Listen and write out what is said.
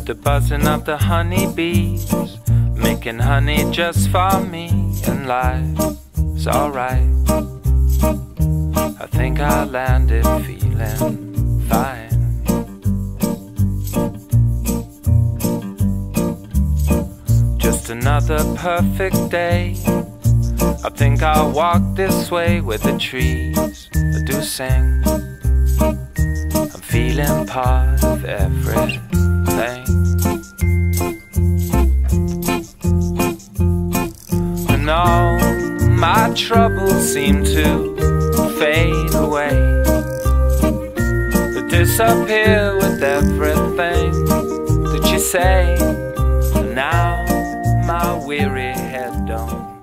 the buzzing of the honeybees, making honey just for me, and life's alright. I think I landed feeling fine. Just another perfect day. I think I'll walk this way where the trees do sing. I'm feeling part of everything. And all my troubles seem to fade away, but disappear with everything that you say. And now my weary head don't